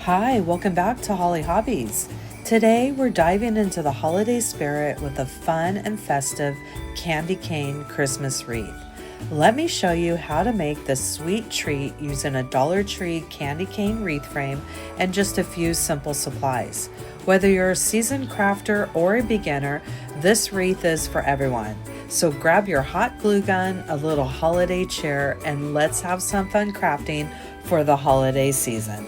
Hi, welcome back to Hollie Hobbies. Today we're diving into the holiday spirit with a fun and festive candy cane Christmas wreath. Let me show you how to make this sweet treat using a Dollar Tree candy cane wreath frame and just a few simple supplies. Whether you're a seasoned crafter or a beginner, this wreath is for everyone. So grab your hot glue gun, a little holiday cheer, and let's have some fun crafting for the holiday season.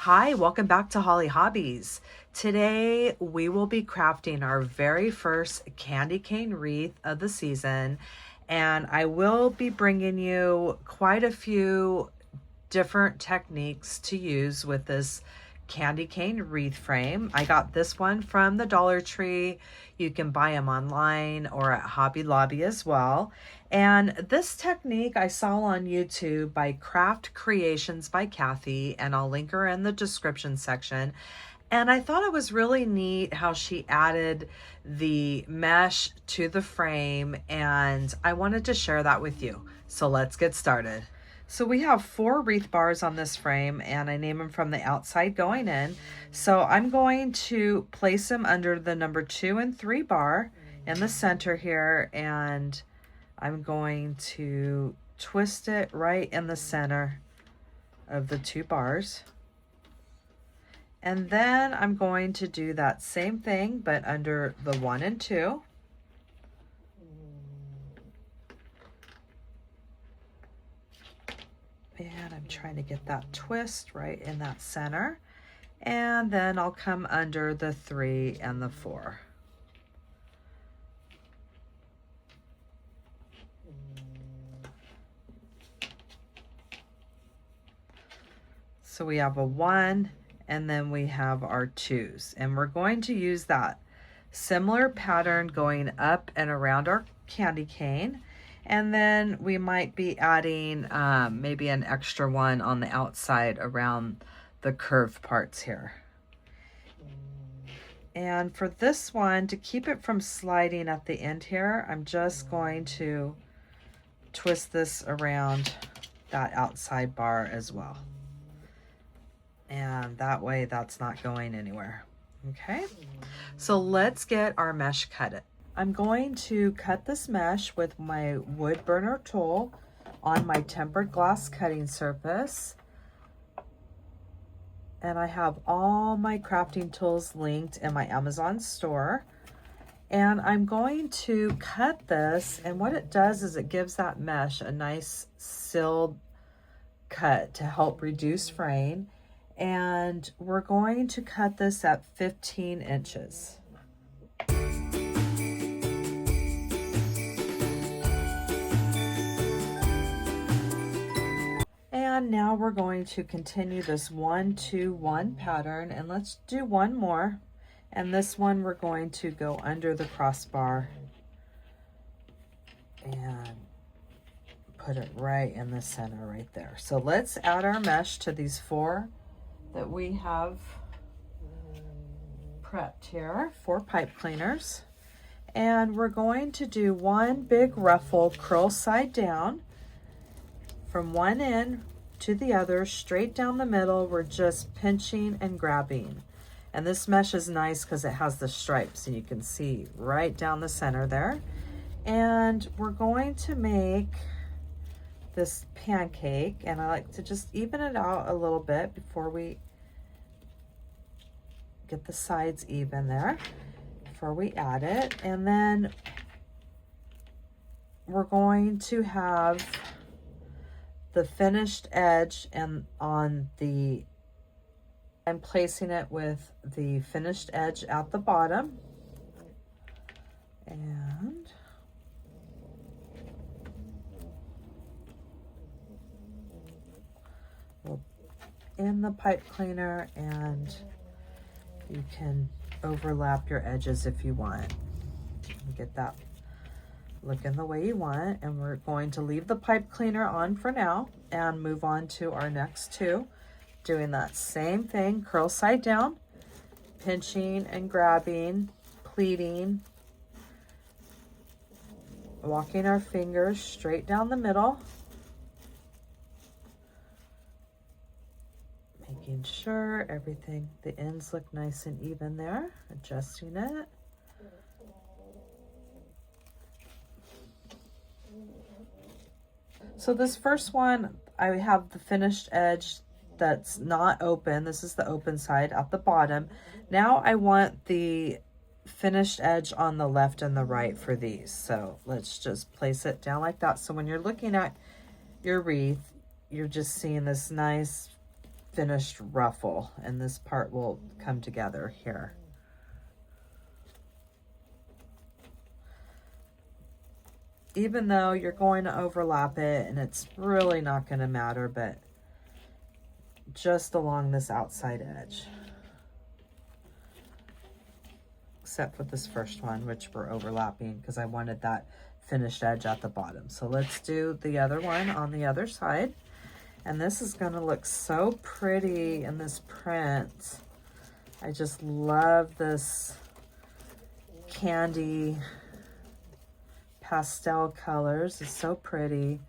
Hi, welcome back to Hollie Hobbies. Today we will be crafting our very first candy cane wreath of the season, and I will be bringing you quite a few different techniques to use with this candy cane wreath frame. I got this one from the Dollar Tree. You can buy them online or at Hobby Lobby as well. And this technique I saw on YouTube by Craft Creations by Kathy, and I'll link her in the description section. And I thought it was really neat how she added the mesh to the frame, and I wanted to share that with you. So let's get started. So we have 4 wreath bars on this frame, and I name them from the outside going in. So I'm going to place them under the number 2 and 3 bar in the center here, and I'm going to twist it right in the center of the 2 bars. And then I'm going to do that same thing, but under the 1 and 2. And I'm trying to get that twist right in that center. And then I'll come under the 3 and the 4. So we have a 1, and then we have our 2s. And we're going to use that similar pattern going up and around our candy cane. And then we might be adding maybe an extra one on the outside around the curved parts here. And for this one, to keep it from sliding at the end here, I'm just going to twist this around that outside bar as well. And that way that's not going anywhere. Okay, so let's get our mesh cut. I'm going to cut this mesh with my wood burner tool on my tempered glass cutting surface. And I have all my crafting tools linked in my Amazon store. And I'm going to cut this, and what it does is it gives that mesh a nice sealed cut to help reduce fraying. And we're going to cut this at 15 inches. And now we're going to continue this 1-2-1 pattern, and let's do one more. And this one we're going to go under the crossbar and put it right in the center right there. So let's add our mesh to these 4 that we have prepped here, 4 pipe cleaners. And we're going to do one big ruffle curl side down from one end to the other, straight down the middle. We're just pinching and grabbing. And this mesh is nice because it has the stripes, and you can see right down the center there. And we're going to make this pancake, and I like to just even it out a little bit before we get the sides even there, before we add it. And then we're going to have the finished edge, and on the, I'm placing it with the finished edge at the bottom. And we'll in the pipe cleaner, and you can overlap your edges if you want. Get that looking the way you want. And we're going to leave the pipe cleaner on for now and move on to our next 2, doing that same thing, curl side down, pinching and grabbing, pleating, walking our fingers straight down the middle, making sure everything, the ends look nice and even there, adjusting it. So this first one, I have the finished edge that's not open. This is the open side at the bottom. Now I want the finished edge on the left and the right for these. So let's just place it down like that. So when you're looking at your wreath, you're just seeing this nice finished ruffle, and this part will come together here. Even though you're going to overlap it, and it's really not going to matter, but just along this outside edge. Except for this first one, which we're overlapping because I wanted that finished edge at the bottom. So let's do the other one on the other side. And this is going to look so pretty in this print. I just love this candy pastel colors. It's so pretty.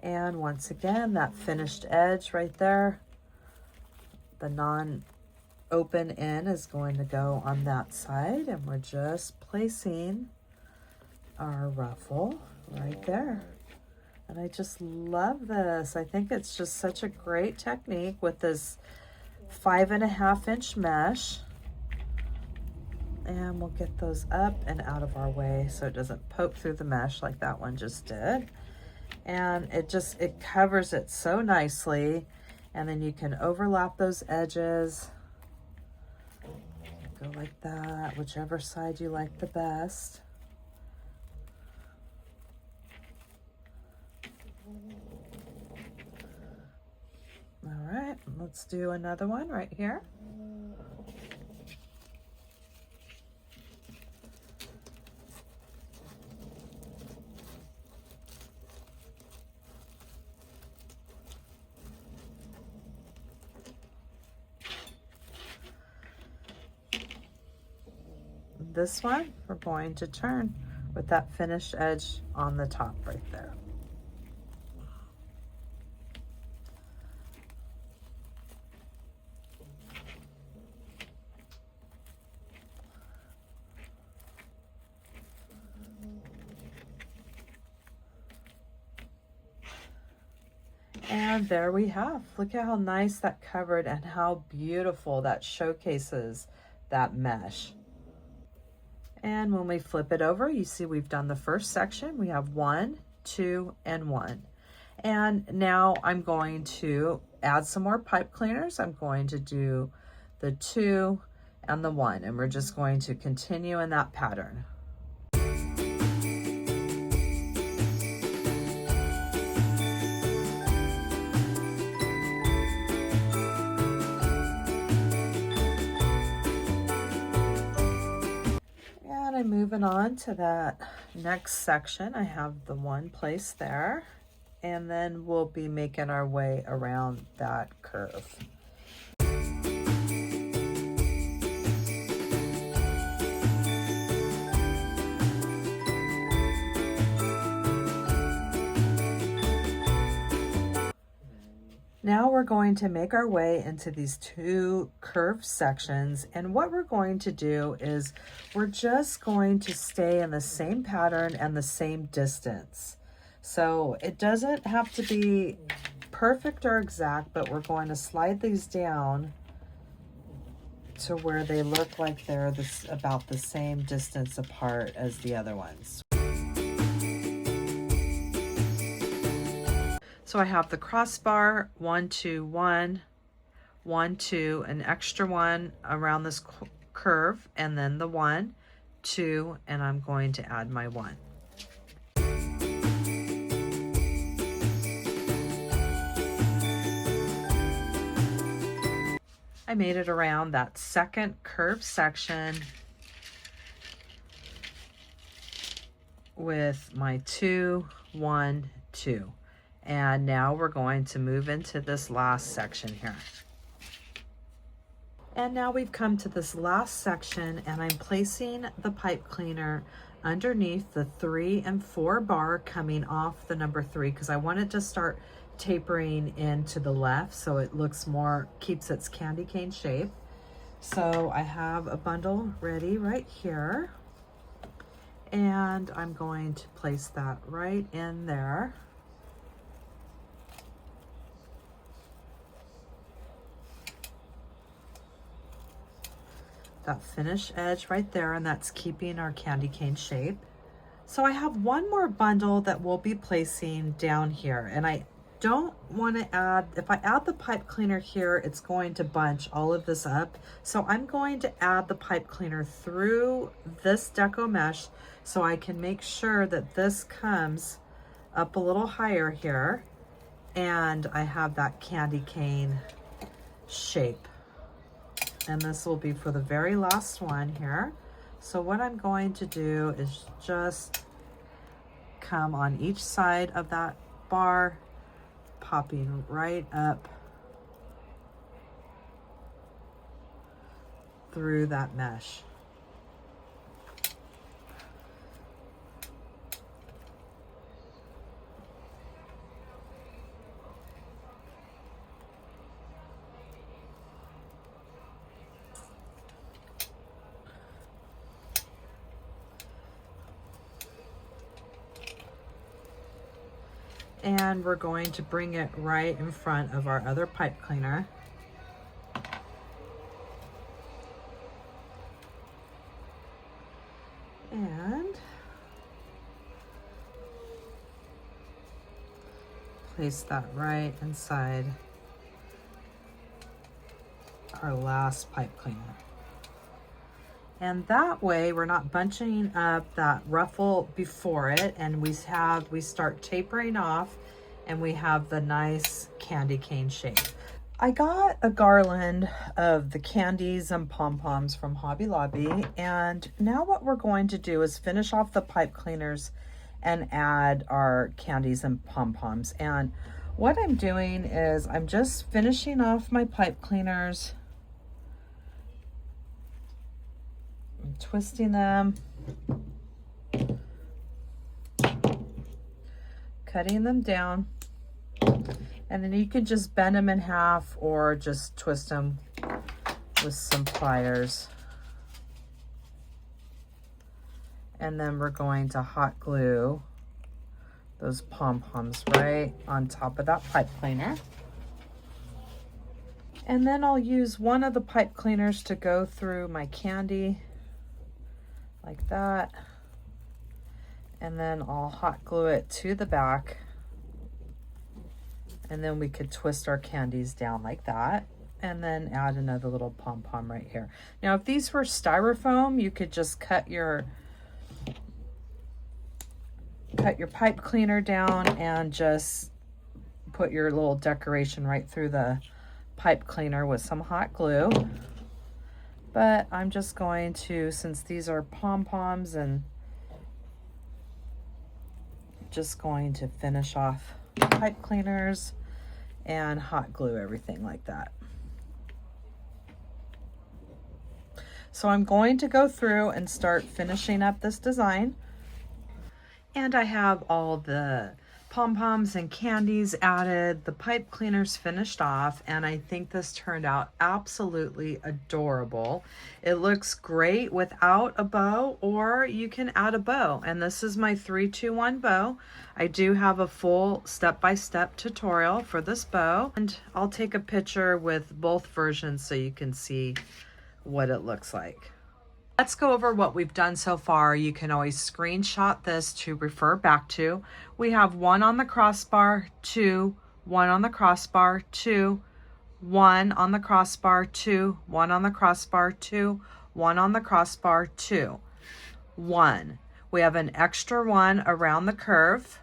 And once again, that finished edge right there, the non-open end is going to go on that side, and we're just placing our ruffle right there. And I just love this. I think it's just such a great technique with this 5.5-inch mesh. And we'll get those up and out of our way so it doesn't poke through the mesh like that one just did. And it covers it so nicely. And then you can overlap those edges. Go like that, whichever side you like the best. All right, let's do another one right here. This one, we're going to turn with that finished edge on the top right there. And there we have. Look at how nice that covered and how beautiful that showcases that mesh. And when we flip it over, you see we've done the first section. We have 1, 2, and 1. And now I'm going to add some more pipe cleaners. I'm going to do the 2 and the 1, and we're just going to continue in that pattern. I'm moving on to that next section. I have the one place there, and then we'll be making our way around that curve. Now we're going to make our way into these 2 curved sections, and what we're going to do is we're just going to stay in the same pattern and the same distance. So it doesn't have to be perfect or exact, but we're going to slide these down to where they look like they're about the same distance apart as the other ones. So I have the crossbar, 1, 2, 1, 1, 2, an extra one around this curve, and then the 1, 2, and I'm going to add my 1. I made it around that second curved section with my 2, 1, 2. And now we're going to move into this last section here. And now we've come to this last section, and I'm placing the pipe cleaner underneath the 3 and 4 bar coming off the number 3, because I want it to start tapering in to the left so it looks more, keeps its candy cane shape. So I have a bundle ready right here, and I'm going to place that right in there. That finish edge right there, and that's keeping our candy cane shape. So I have one more bundle that we'll be placing down here, and I don't want to add, if I add the pipe cleaner here, it's going to bunch all of this up. So I'm going to add the pipe cleaner through this Deco Mesh so I can make sure that this comes up a little higher here, and I have that candy cane shape. And this will be for the very last one here. So what I'm going to do is just come on each side of that bar, popping right up through that mesh. And we're going to bring it right in front of our other pipe cleaner. And place that right inside our last pipe cleaner. And that way we're not bunching up that ruffle before it, and we start tapering off, and we have the nice candy cane shape. I got a garland of the candies and pom-poms from Hobby Lobby, and now what we're going to do is finish off the pipe cleaners and add our candies and pom-poms. And what I'm doing is I'm just finishing off my pipe cleaners, twisting them, cutting them down, and then you can just bend them in half or just twist them with some pliers. And then we're going to hot glue those pom-poms right on top of that pipe cleaner. And then I'll use one of the pipe cleaners to go through my candy like that, and then I'll hot glue it to the back, and then we could twist our candies down like that, and then add another little pom-pom right here. Now if these were styrofoam, you could just cut your pipe cleaner down and just put your little decoration right through the pipe cleaner with some hot glue. But I'm just going to, since these are pom-poms, and just going to finish off pipe cleaners and hot glue everything like that. So I'm going to go through and start finishing up this design. And I have all the pom-poms and candies added, the pipe cleaners finished off, and I think this turned out absolutely adorable. It looks great without a bow, or you can add a bow. And this is my 3-2-1 bow. I do have a full step-by-step tutorial for this bow, and I'll take a picture with both versions so you can see what it looks like. Let's go over what we've done so far. You can always screenshot this to refer back to. We have 1 on the crossbar, 2, 1 on the crossbar, 2, 1 on the crossbar, 2, 1 on the crossbar, 2, 1 on the crossbar, 2, 1. We have an extra 1 around the curve.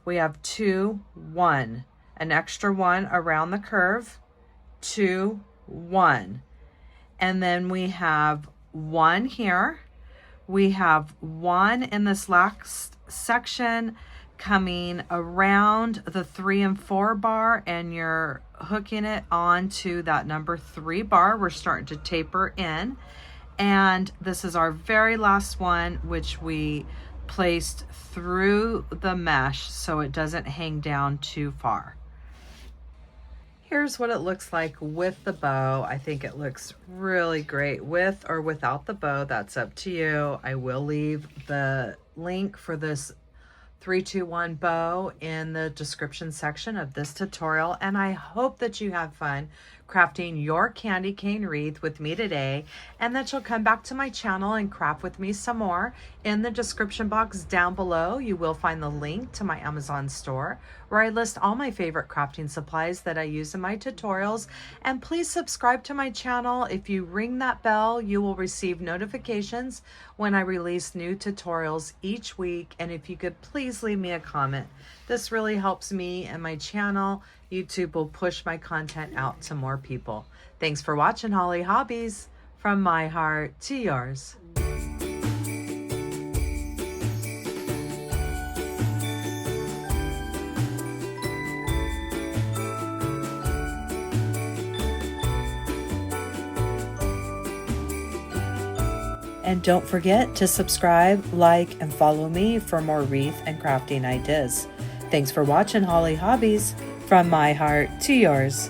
We have 2, 1. An extra 1 around the curve, 2, 1. And then we have 1 here. We have 1 in this last section coming around the 3 and 4 bar, and you're hooking it onto that number 3 bar. We're starting to taper in, and this is our very last one, which we placed through the mesh so it doesn't hang down too far. Here's what it looks like with the bow. I think it looks really great with or without the bow. That's up to you. I will leave the link for this 321 bow in the description section of this tutorial, and I hope that you have fun crafting your candy cane wreath with me today, and that you'll come back to my channel and craft with me some more. In the description box down below, you will find the link to my Amazon store where I list all my favorite crafting supplies that I use in my tutorials. And please subscribe to my channel. If you ring that bell, you will receive notifications when I release new tutorials each week. And if you could please leave me a comment. This really helps me and my channel. YouTube will push my content out to more people. Thanks for watching Hollie Hobbies. From my heart to yours. And don't forget to subscribe, like, and follow me for more wreath and crafting ideas. Thanks for watching Hollie Hobbies. From my heart to yours.